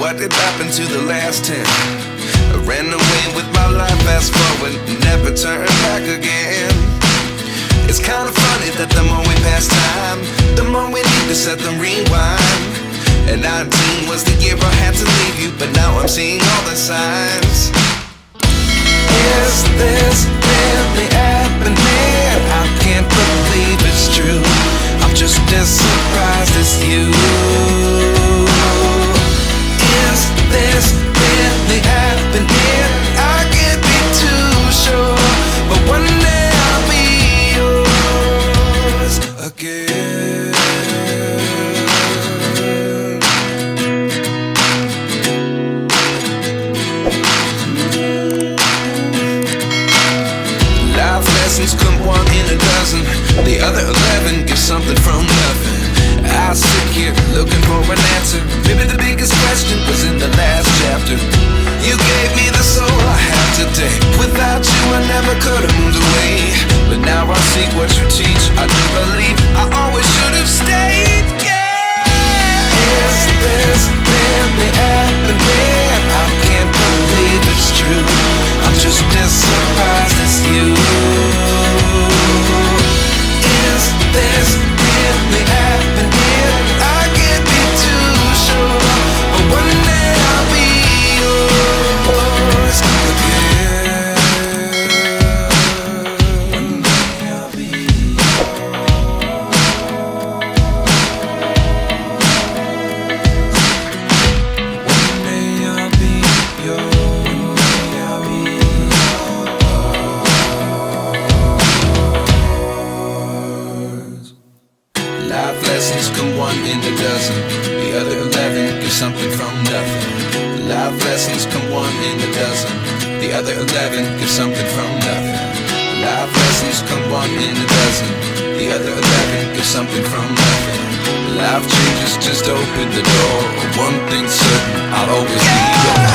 What did happen to the last 10? I ran away with my life, fast forward, never turn back again. It's kind of funny that the more we pass time, the more we need to set them rewind. And 19 was the year I had to leave you, but now I'm seeing all the signs. Is this really happening? I can't believe it's true. I'm just as surprised as you. Is this really happening? I can't be too sure, but one day I'll be yours again. Life lessons come one in a dozen. The other 11 give something from nothing. I sit here looking for an answer. Maybe the biggest question was in the last chapter. You gave me the soul I have today. Without you I never could have moved away. But now I see what you teach. I do believe I always should have stayed. Yeah. Is this really happening? I can't believe it's true. I'm just as surprised as you. Is this really happening? I can't be too sure, but one day I'll be yours again. One day I'll be One day I'll be yours. Life lessons come one in a dozen. The other 11 give something from nothing. Life lessons come one in a dozen. The other 11 give something from nothing. Life lessons come one in a dozen. The other 11 give something from nothing. Life changes just open the door. One thing's certain, I'll always be yours.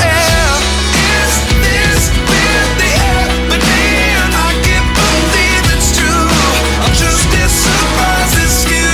Is this really happening? I can't believe it's true. I'm just as surprised as you.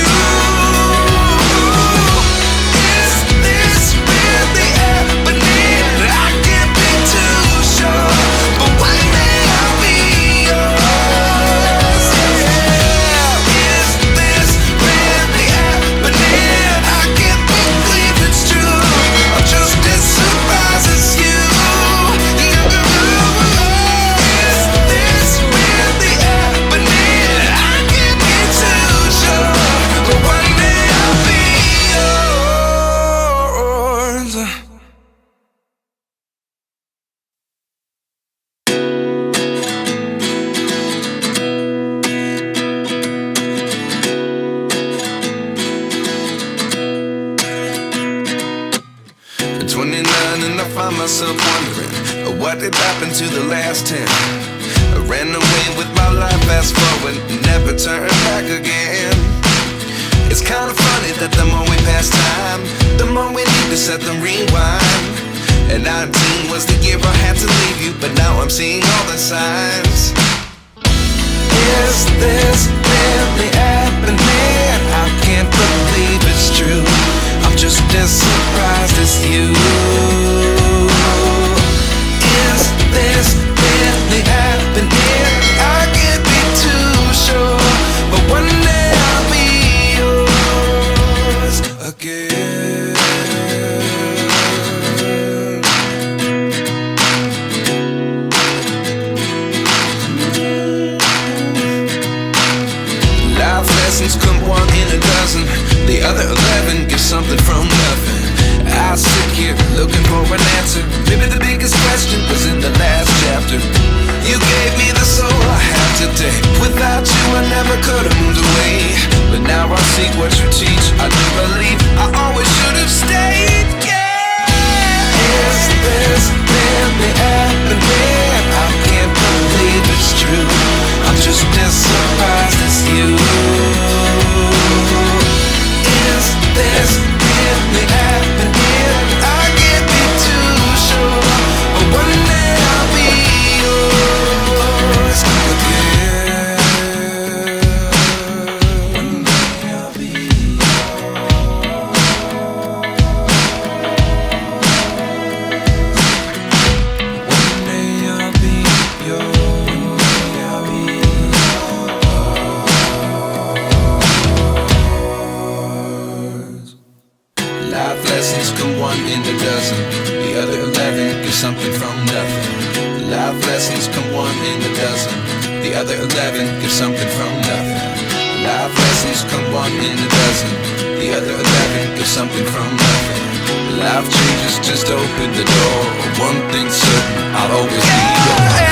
And I find myself wondering, what did happen to the last 10? I ran away with my life, fast forward, never turn back again. It's kind of funny that the more we pass time, the more we need to set them rewind. And 19 was the year I had to leave you, but now I'm seeing all the signs. Is this really happening? I can't believe it's true. I'm just as surprised as you. Is this really happening? I can't be too sure, but one day I'll be yours again. Life lessons come one in a dozen. The other 11 give something from nothing. I sit here a dozen. The other 11 get something from nothing. Life lessons come one in a dozen. The other 11 get something from nothing. Life lessons come one in a dozen. The other 11 get something from nothing. Life changes just open the door. One thing's certain, I'll always be yours.